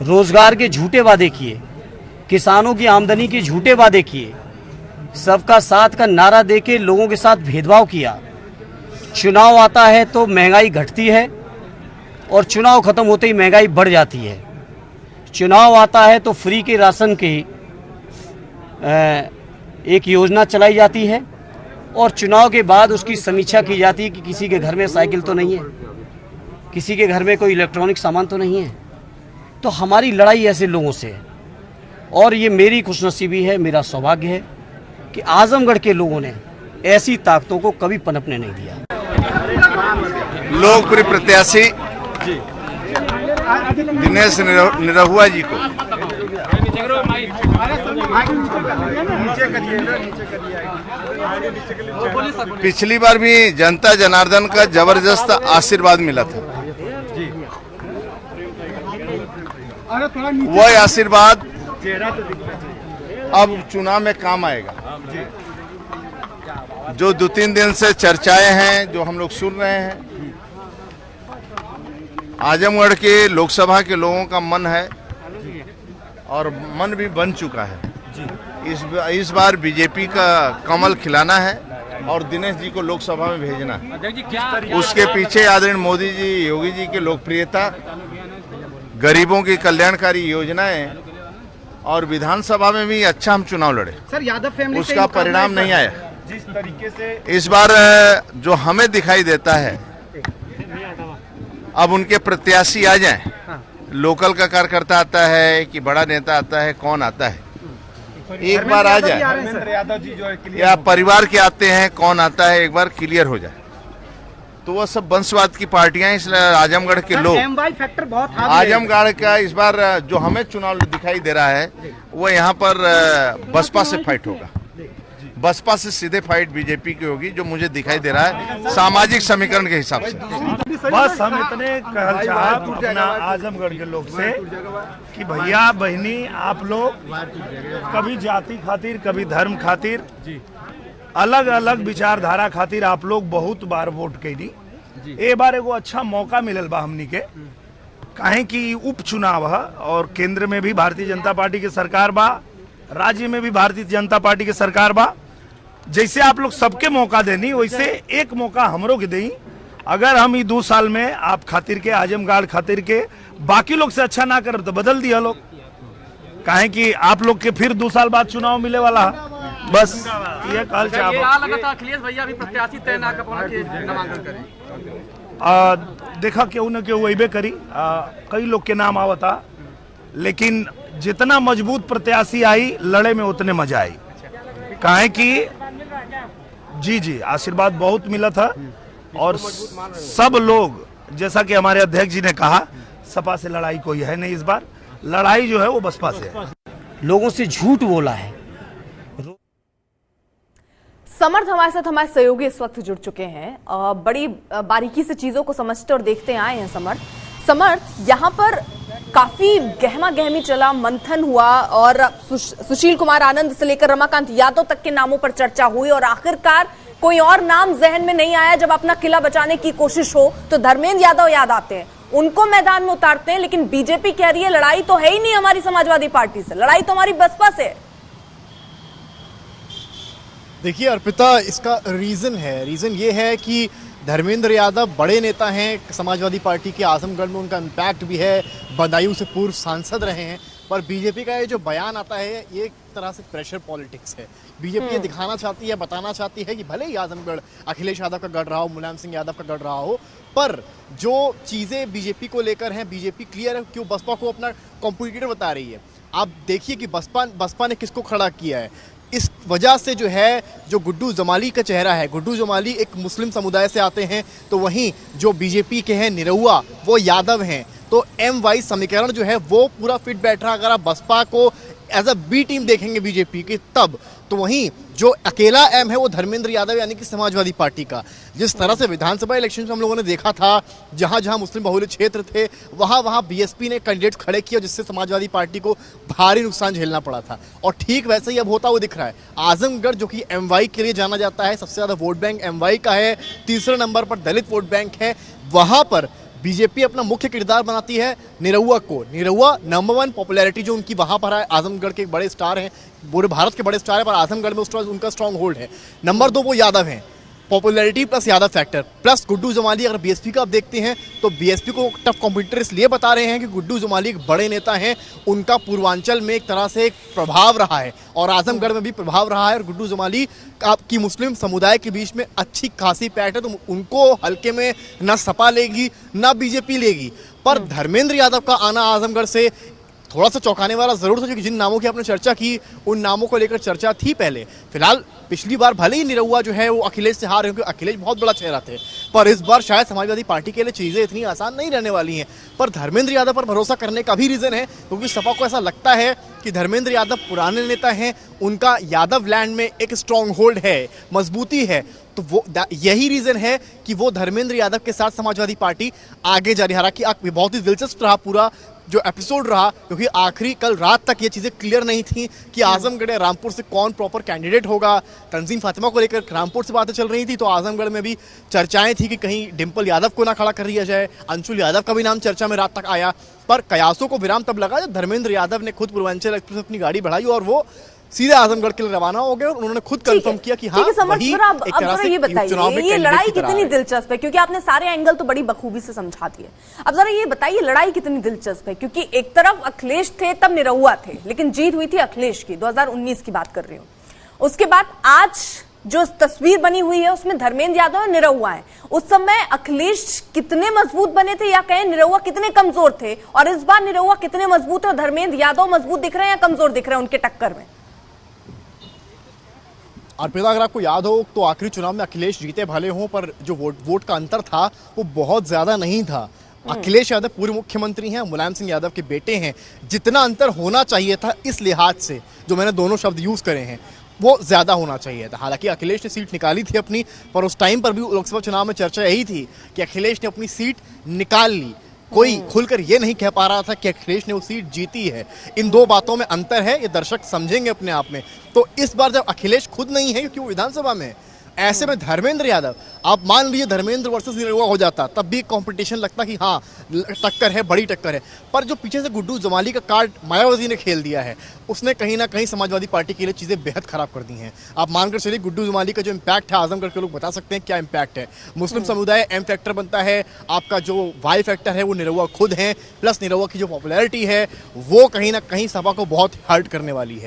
रोजगार के झूठे वादे किए, किसानों की आमदनी के झूठे वादे किए, सबका साथ का नारा देके लोगों के साथ भेदभाव किया। चुनाव आता है तो महंगाई घटती है और चुनाव खत्म होते ही महंगाई बढ़ जाती है। चुनाव आता है तो फ्री के राशन की एक योजना चलाई जाती है और चुनाव के बाद उसकी समीक्षा की जाती है कि किसी के घर में साइकिल तो नहीं है, किसी के घर में कोई इलेक्ट्रॉनिक सामान तो नहीं है। तो हमारी लड़ाई ऐसे लोगों से है और ये मेरी खुशनसीबी है, मेरा सौभाग्य है कि आजमगढ़ के लोगों ने ऐसी ताकतों को कभी पनपने नहीं दिया। लोकप्रिय प्रत्याशी दिनेश निरहुआ जी को पिछली बार भी जनता जनार्दन का जबरदस्त आशीर्वाद मिला था। वह आशीर्वाद अब चुनाव में काम आएगा। जो 2-3 दिन से चर्चाएं हैं, जो हम लोग सुन रहे हैं, आजमगढ़ के लोकसभा के लोगों का मन है और मन भी बन चुका है। इस बार बीजेपी का कमल खिलाना है और दिनेश जी को लोकसभा में भेजना है। उसके पीछे आदरणीय मोदी जी, योगी जी की लोकप्रियता, गरीबों की कल्याणकारी योजनाएं और विधानसभा में भी अच्छा हम चुनाव लड़े। सर, यादव फैमिली उसका परिणाम नहीं आया। जिस तरीके से इस बार जो हमें दिखाई देता है, अब उनके प्रत्याशी आ जाएं, लोकल का कार्यकर्ता आता है कि बड़ा नेता आता है, कौन आता है, एक बार आ जाए, यादव जी जो है या परिवार के आते हैं, कौन आता है, एक बार क्लियर हो जाए। तो वह सब वंशवाद की पार्टियां, इसलिए आजमगढ़ के लोग, एमवाई फैक्टर बहुत आजमगढ़ का इस बार जो हमें चुनाव दिखाई दे रहा है वो यहाँ पर बसपा से फाइट होगा। बसपा से सीधे फाइट बीजेपी की होगी, जो मुझे दिखाई दे रहा है सामाजिक समीकरण के हिसाब से। बस हम इतने कहल चाहब अपना आजमगढ़ के लोग से कि भैया बहनी, आप लोग कभी जाति खातिर, कभी धर्म खातिर, अलग अलग विचारधारा खातिर आप लोग बहुत बार वोट कैली। ए बार एगो अच्छा मौका मिलल बा हमनी के, काहे कि उपचुनाव है और केंद्र में भी भारतीय जनता पार्टी के सरकार बा, राज्य में भी भारतीय जनता पार्टी के सरकार बा। जैसे आप लोग सबके मौका देनी, वैसे एक मौका हमरो के देई। अगर हम ये 2 साल में आप खातिर के, आजमगढ़ खातिर के, बाकी लोग से अच्छा ना कर तो बदल दिया लोग, काहे कि आप लोग के फिर 2 साल बाद चुनाव मिले वाला है। बस ये कहल चाहब। अखिलेश भैया भी प्रत्याशी तय ना नामांकन करें। देखा केहू न केहू अबे करी, कई लोग के नाम आवता, लेकिन जितना मजबूत प्रत्याशी आई, लड़े में उतने मजा आई। काहे कि जी आशीर्वाद बहुत मिला था और सब लोग, जैसा कि हमारे अध्यक्ष जी ने कहा, सपा से लड़ाई कोई है नहीं। इस बार लड़ाई जो है वो बसपा से है। लोगों से झूठ बोला है। समर्थ हमारे साथ, हमारे सहयोगी इस वक्त जुड़ चुके हैं, बड़ी बारीकी से चीजों को समझते और देखते आए हैं समर्थ, यहाँ पर काफी गहमा गहमी चला, मंथन हुआ और सुशील कुमार आनंद से लेकर रमाकांत यादव तक के नामों पर चर्चा हुई और आखिरकार कोई और नाम जहन में नहीं आया। जब अपना किला बचाने की कोशिश हो तो धर्मेंद्र यादव याद आते हैं, उनको मैदान में उतारते हैं, लेकिन बीजेपी कह रही है लड़ाई तो है ही नहीं हमारी समाजवादी पार्टी से, लड़ाई तो हमारी बसपा से है। देखिए अर्पिता, इसका रीजन ये है कि धर्मेंद्र यादव बड़े नेता हैं समाजवादी पार्टी के, आजमगढ़ में उनका इम्पैक्ट भी है, बदायूं से पूर्व सांसद रहे हैं, पर बीजेपी का ये जो बयान आता है ये एक तरह से प्रेशर पॉलिटिक्स है। बीजेपी ये दिखाना चाहती है, बताना चाहती है कि भले ही आजमगढ़ अखिलेश यादव का गढ़ रहा हो, मुलायम सिंह यादव का गढ़ रहा हो, पर जो चीज़ें बीजेपी को लेकर हैं, बीजेपी क्लियर है क्यों बसपा को अपना कॉम्पिटिटर बता रही है। आप देखिए कि बसपा ने किसको खड़ा किया है। इस वजह से जो है, जो गुड्डू जमाली का चेहरा है, गुड्डू जमाली एक मुस्लिम समुदाय से आते हैं, तो वहीं जो बीजेपी के हैं निरहुआ वो यादव हैं, तो एम वाई समीकरण जो है वो पूरा फिट बैठ रहा। अगर आप बसपा को एज अ बी टीम देखेंगे बीजेपी की तब, तो वहीं जो अकेला एम है वो धर्मेंद्र यादव यानी कि समाजवादी पार्टी का। जिस तरह से विधानसभा इलेक्शन में हम लोगों ने देखा था, जहां जहां मुस्लिम बहुल क्षेत्र थे वहां वहां बीएसपी ने कैंडिडेट खड़े किए, जिससे समाजवादी पार्टी को भारी नुकसान झेलना पड़ा था, और ठीक वैसे ही अब होता हुआ दिख रहा है। आजमगढ़ जो कि एमवाई के लिए जाना जाता है, सबसे ज़्यादा वोट बैंक एमवाई का है, तीसरे नंबर पर दलित वोट बैंक है, वहाँ पर बीजेपी अपना मुख्य किरदार बनाती है निरहुआ को। निरहुआ नंबर 1 पॉपुलैरिटी जो उनकी वहां पर है, आजमगढ़ के एक बड़े स्टार हैं, पूरे भारत के बड़े स्टार है, पर आजमगढ़ में उनका स्ट्रांग होल्ड है। नंबर 2 वो यादव हैं, popularity plus Yadav factor plus Guddu Jamali. अगर बीएसपी का आप देखते हैं तो बीएसपी को टफ कॉम्पिटिटर इसलिए बता रहे हैं कि गुड्डू जमाली एक बड़े नेता हैं, उनका पूर्वांचल में एक तरह से एक प्रभाव रहा है और आजमगढ़ में भी प्रभाव रहा है। और गुड्डू जमाली आपकी मुस्लिम समुदाय के बीच में अच्छी खासी पैठ है, तो उनको हल्के में ना सपा लेगी ना बीजेपी लेगी। पर धर्मेंद्र यादव का आना आजमगढ़ से थोड़ा सा चौंकाने वाला जरूर था, क्योंकि जिन नामों की आपने चर्चा की उन नामों को लेकर चर्चा थी पहले। फिलहाल पिछली बार भले ही निरहुआ जो है वो अखिलेश से हार रहे, क्योंकि अखिलेश बहुत बड़ा चेहरा थे, पर इस बार शायद समाजवादी पार्टी के लिए चीज़ें इतनी आसान नहीं रहने वाली हैं। पर धर्मेंद्र यादव पर भरोसा करने का भी रीज़न है, क्योंकि सपा को ऐसा लगता है कि धर्मेंद्र यादव पुराने नेता हैं, उनका यादव लैंड में एक स्ट्रॉन्ग होल्ड है, मजबूती है। तो वो यही रीज़न है कि वो धर्मेंद्र यादव के साथ समाजवादी पार्टी आगे जा रही है। हालांकि बहुत ही दिलचस्प रहा पूरा जो एपिसोड रहा, क्योंकि आखिरी कल रात तक ये चीज़ें क्लियर नहीं थी कि आजमगढ़ या रामपुर से कौन प्रॉपर कैंडिडेट होगा। तंजीम फातिमा को लेकर रामपुर से बातें चल रही थी, तो आजमगढ़ में भी चर्चाएं थी कि कहीं डिम्पल यादव को ना खड़ा कर दिया जाए। अंशुल यादव का भी नाम चर्चा में रात तक आया, पर कयासों को विराम तब लगा जब धर्मेंद्र यादव ने खुद पूर्वांचल एक्सप्रेस अपनी गाड़ी बढ़ाई और वो सीधे आजमगढ़ के लिए रवाना हो गए और उन्होंने खुद कंफर्म किया कि हाँ, वही एक तरह से ये बताइए, ये लड़ाई कितनी दिलचस्प है, क्योंकि आपने सारे एंगल तो बड़ी बखूबी से समझा दिए। अब जरा ये बताइए लड़ाई कितनी दिलचस्प है, क्योंकि एक तरफ अखिलेश थे तब निरहुआ थे, लेकिन जीत हुई थी अखिलेश की, 2019 की बात कर रही हूँ। उसके बाद आज जो तस्वीर बनी हुई है उसमें धर्मेंद्र यादव और निरहुआ है। उस समय अखिलेश कितने मजबूत बने थे या कहें निरहुआ कितने कमजोर थे, और इस बार निरहुआ कितने मजबूत है और धर्मेंद्र यादव मजबूत दिख रहे हैं या कमजोर दिख रहे हैं उनके टक्कर में? अर्पिता, अगर आपको याद हो तो आखिरी चुनाव में अखिलेश जीते भले हों, पर जो वोट का अंतर था वो बहुत ज्यादा नहीं था। अखिलेश यादव पूर्व मुख्यमंत्री हैं, मुलायम सिंह यादव के बेटे हैं। जितना अंतर होना चाहिए था इस लिहाज से, जो मैंने दोनों शब्द यूज करे हैं, वो ज्यादा होना चाहिए था। हालांकि अखिलेश ने सीट निकाली थी अपनी, पर उस टाइम पर भी लोकसभा चुनाव में चर्चा यही थी कि अखिलेश ने अपनी सीट निकाल ली। कोई खुलकर ये नहीं कह पा रहा था कि अखिलेश ने वो सीट जीती है। इन दो बातों में अंतर है, ये दर्शक समझेंगे अपने आप में। तो इस बार जब अखिलेश खुद नहीं है क्योंकि वो विधानसभा में, ऐसे में धर्मेंद्र यादव, आप मान लीजिए धर्मेंद्र वर्सेस निरहुआ हो जाता, तब भी कंपटीशन लगता कि हाँ टक्कर है, बड़ी टक्कर है। पर जो पीछे से गुड्डू जमाली का कार्ड मायावती ने खेल दिया है, उसने कहीं ना कहीं समाजवादी पार्टी के लिए चीज़ें बेहद खराब कर दी हैं। आप मानकर चलिए गुड्डू जमाली का जो इम्पैक्ट है, आजमगढ़ के लोग बता सकते हैं क्या इम्पैक्ट है। मुस्लिम समुदाय एम फैक्टर बनता है, आपका जो वाई फैक्टर है वो निरहुआ खुद है, प्लस निरहुआ की जो पॉपुलैरिटी है वो कहीं ना कहीं सपा को बहुत हर्ट करने वाली है।